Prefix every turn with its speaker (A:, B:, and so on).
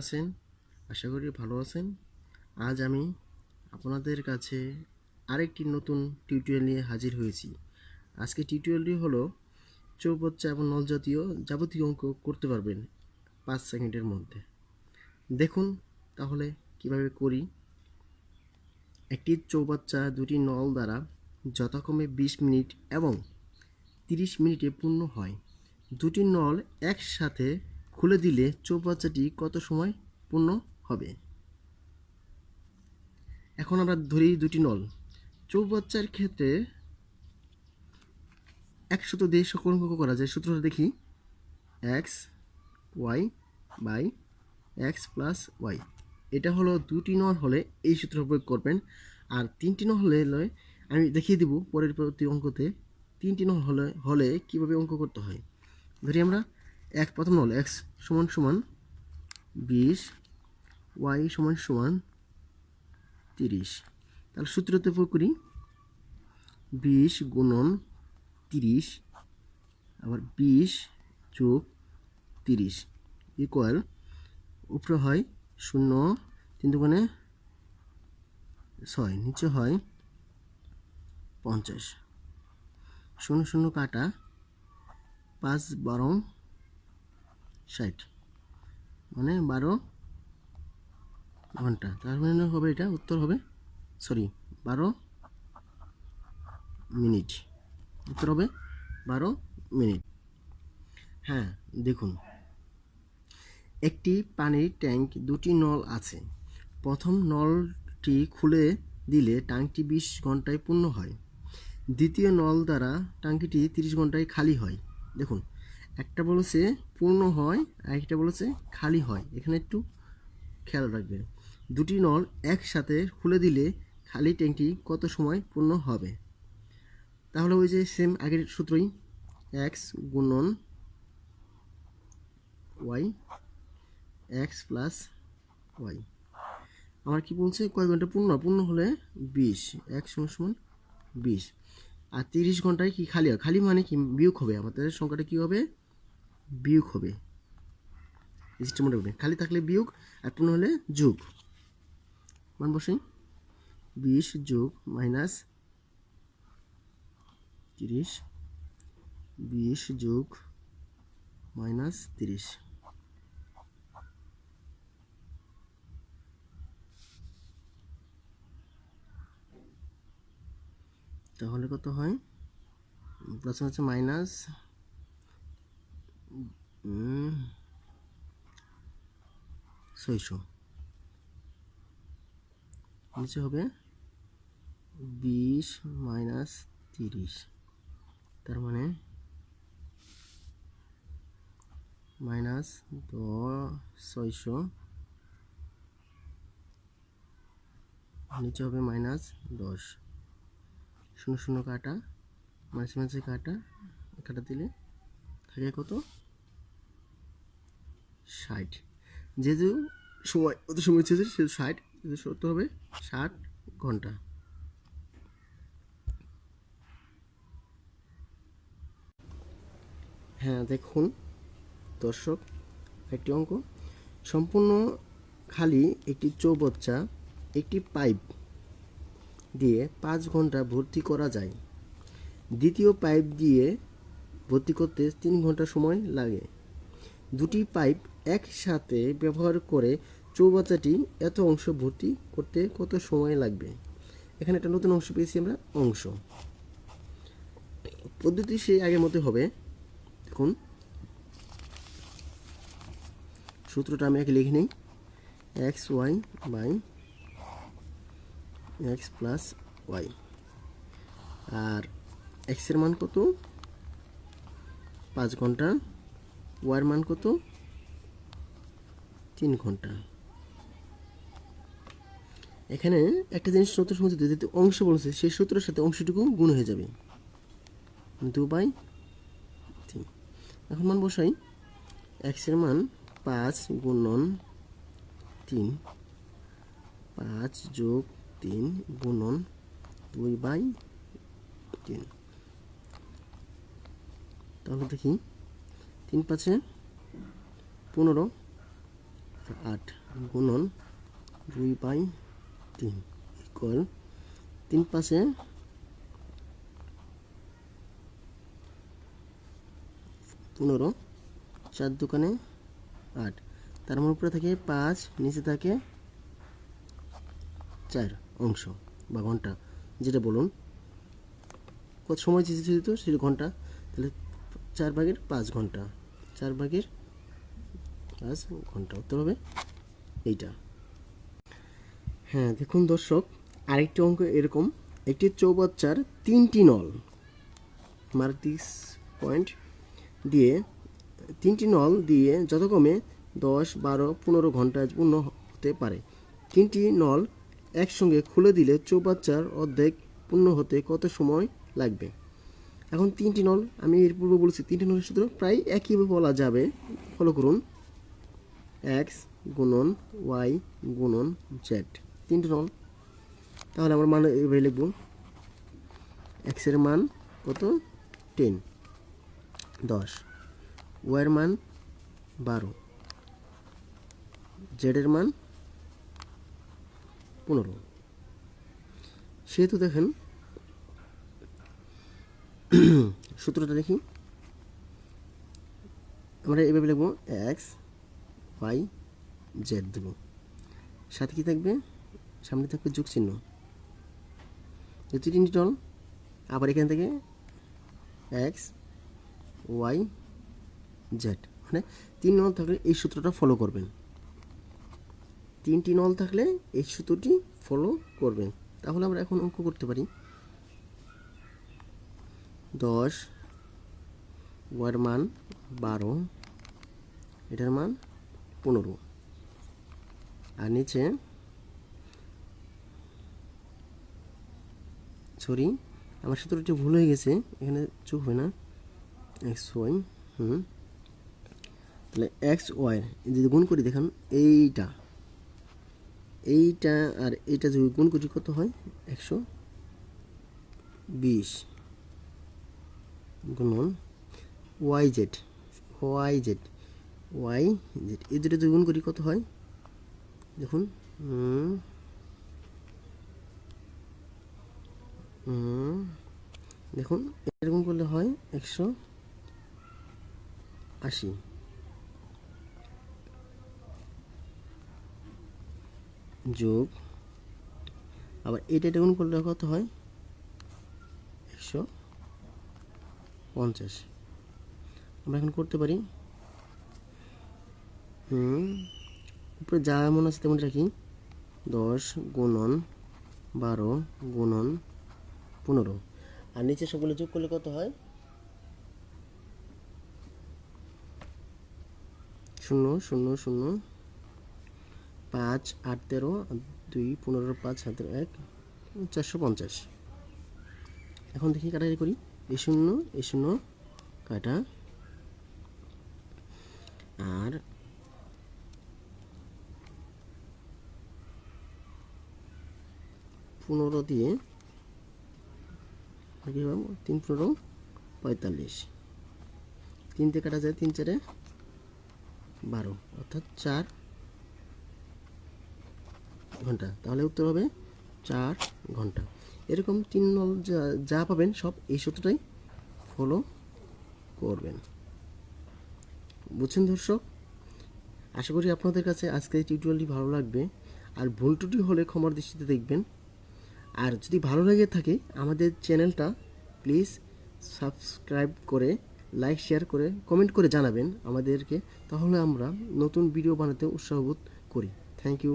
A: আছেন? আশা করি ভালো আছেন। আজ আমি আপনাদের কাছে আরেকটি নতুন টিউটোরিয়াল নিয়ে হাজির হয়েছি। আজকে টিউটোরিয়ালটি হলো চৌবাচ্চা এবং নল জাতীয় যাবতীয় অঙ্ক করতে পারবেন 5 সেকেন্ডের মধ্যে। দেখুন তাহলে কিভাবে করি। একটি চৌবাচ্চা দুটি নল দ্বারা যথাক্রমে 20 মিনিট এবং 30 মিনিটে পূর্ণ হয়। দুটি নল একসাথে খুলে দিলে চৌবাচ্চাটি কত সময় পূর্ণ হবে? এখন আমরা ধরি দুটি নল। চৌবাচ্চার ক্ষেত্রে 100 দিয়ে সকল অঙ্ক করা যায়। সূত্রটা দেখি, X Y by x plus Y. এটা হলো দুটি নল হলে এই সূত্র প্রয়োগ করবেন, আর তিনটি নল হলে আমি দেখিয়ে দিব পরের পরবর্তী অঙ্কতে তিনটি নল হলে কীভাবে অঙ্ক করতে হয়। ধরি আমরা প্রথম নল এক্স সমান সমান 20, ওয়াই সমান সমান 30। তাহলে সূত্রতে প্রয়োগ করি, 20 গুণন 30 আবার 20 যোগ 30 ইকুয়াল উপরে হয় 0, 3 দুগুণে 6, নিচে হয় 50। 0 0 কাটা, 5 12 60, মানে 12 ঘন্টা। তার মানে হবে এটা উত্তর হবে 12 মিনিট। উত্তর হবে 12 মিনিট। হ্যাঁ, দেখুন, একটি পানির ট্যাঙ্ক দুটি নল আছে। প্রথম নলটি খুলে দিলে ট্যাঙ্কটি 20 ঘন্টায় পূর্ণ হয়। দ্বিতীয় নল দ্বারা ট্যাঙ্কটি 30 ঘন্টায় খালি হয়। দেখুন, একটা বলেছে পূর্ণ হয় আর একটা বলেছে খালি হয়। এখানে একটু খেয়াল রাখবেন। দুটি নল একসাথে খুলে দিলে খালি ট্যাঙ্কটি কত সময় পূর্ণ হবে? তাহলে ওই যে সেম আগের সূত্রই, এক্স গুণন ওয়াই এক্স প্লাস ওয়াই। আমার কি বলছে, কয় ঘন্টা পূর্ণ হলে 20, এক্স সমান 20, আর 30 ঘন্টায় কি খালি হয়? খালি মানে কি বিয়োগ হবে, আমাদের সংখ্যাটা কি হবে? বিয়োগ হবে। খালি থাকলে বিয়োগ আর পূর্ণ হলে যোগ। মান বসাই, 20 যোগ মাইনাস 30, 20 যোগ মাইনাস 30। তাহলে কত হয়? প্লাস হচ্ছে মাইনাস 600, নিচে হবে 20 মাইনাস 30, তার মানে মাইনাস 600, নিচে হবে মাইনাস 10। 0 0 কাটা, মাঝে মাঝে কাটা দিলে থাকে কত? 60। যেহেতু সময় কত সময় হচ্ছে সেহেতু 60, সত্য হবে 60 ঘন্টা। হ্যাঁ, দেখুন দর্শক, একটি অঙ্ক। সম্পূর্ণ খালি একটি চৌবাচ্চা একটি পাইপ দিয়ে 5 ঘন্টা ভর্তি করা যায়। দ্বিতীয় পাইপ দিয়ে ভর্তি করতে 3 ঘন্টা সময় লাগে। দুটি পাইপ একসাথে ব্যবহার করে চৌবাচ্চাটি এত অংশ ভর্তি করতে কত সময় লাগবে? এখানে একটা নতুন অংশ পেয়েছি আমরা, অংশ। পদ্ধতি সেই আগের মতো হবে। দেখুন, সূত্রটা আমি আগে লিখে নিই, x Y by x plus y. আর এক্সের মান কত? 5 ঘন্টা। ওয়াইয়ের মান কত? 3 ঘন্টা। এখানে একটা জিনিস সূত্র সমস্ত যেহেতু অংশ বলছে, সেই সূত্রের সাথে অংশটুকু গুণ হয়ে যাবে, 2/3। এখন মান বসাই, এক্সের মান 5 গুণন 3, 5 যোগ 3 গুণন 2/3। তাহলে দেখি, 3 5 15, 8 গুণন 2/3 ইকুয়াল 3 পাশে 15, 4 দোকানে 8, তার মানে উপরে থাকে 5, নিচে থাকে 4 অংশ বা ঘন্টা, যেটা বলুন কত সময় চেয়েছে তো সেটা ঘন্টা, তাহলে 4/5 ঘন্টা, 4/5 ঘন্টা উত্তর হবে এইটা। হ্যাঁ দেখুন দর্শক, আরেকটি অঙ্ক এরকম, একটি চৌবাচ্চার 3টি নল, মার্ক দিস পয়েন্ট, দিয়ে 3টি নল দিয়ে যথাক্রমে 10, 12, 15 ঘন্টায় পূর্ণ হতে পারে। 3টি নল একসঙ্গে খুলে দিলে চৌবাচ্চার অর্ধেক পূর্ণ হতে কত সময় লাগবে? এখন 3টি নল, আমি এর পূর্বে বলেছি 3টি নলের সূত্র প্রায় একইভাবে বলা যাবে। ফলো করুন, এক্স গুণন ওয়াই গুণন জেড, 3টি নল। তাহলে আমরা মান এভাবে লিখব, এক্সের মান কত 10, 10, ওয়াইয়ের মান 12, জেডের মান 15। সেহেতু দেখেন সূত্রটা দেখি, আমরা এভাবে লিখব, এক্স ওয়াই জেড দেব, সাথে কি থাকবে, সামনে থাকবে যোগ চিহ্ন, যেহেতু 3টি নল, আবার এখান থেকে এক্স ওয়াই জেড, মানে 3 নল থাকলে এই সূত্রটা ফলো করবেন, 3টি নল থাকলে এই সূত্রটি ফলো করবেন। তাহলে আমরা এখন অঙ্ক করতে পারি, 10, ওয়ার মান 12, এটার মান 15, আর নিচে সরি আমার সূত্রটি ভুল হয়ে গেছে, এখানে চুপ হয় না, এক্স ওয়াই, তাহলে এক্স ওয়াই যদি গুণ করি দেখুন, এইটা আর এইটা যদি গুণ করি কত হয়, 120 গুণন ওয়াই জেড এই দুটো যদি গুণ করি কত হয় দেখুন, দেখুন এরকম করলে হয় 180, যোগ আবার এটা গুণ করলে কত হয় 150। আমরা এখন করতে পারি, উপরে যা এমন আছে তেমন রাখি, 10 গুণন 12 গুণন 15, আর নিচে সবগুলো যোগ করলে কত হয় 0 0 0 5 8 13 2 15 5 7 1 450। এখন দেখি কাটাকাটি করি, এই শূন্য কাটা, আর 15 দিয়ে 3 15 45, 3 দিয়ে কাটা যায় 3 4 12, অর্থাৎ 4 ঘন্টা, তাহলে উত্তর হবে 4 ঘন্টা। এরকম 3 নল যা পাবেন সব এই সূত্রটাই ফলো করবেন। বুঝছেন দর্শক? আশা করি আপনাদের কাছে আজকের টিউটোরিয়ালটি ভালো লাগবে, আর ভুল ত্রুটি হলে ক্ষমার দৃষ্টিতে দেখবেন। আর যদি ভালো লেগে থাকে আমাদের চ্যানেলটা প্লিজ সাবস্ক্রাইব করে, লাইক শেয়ার করে, কমেন্ট করে জানাবেন আমাদেরকে, তাহলে আমরা নতুন ভিডিও বানাতে উৎসাহ বোধ করি। Thank you.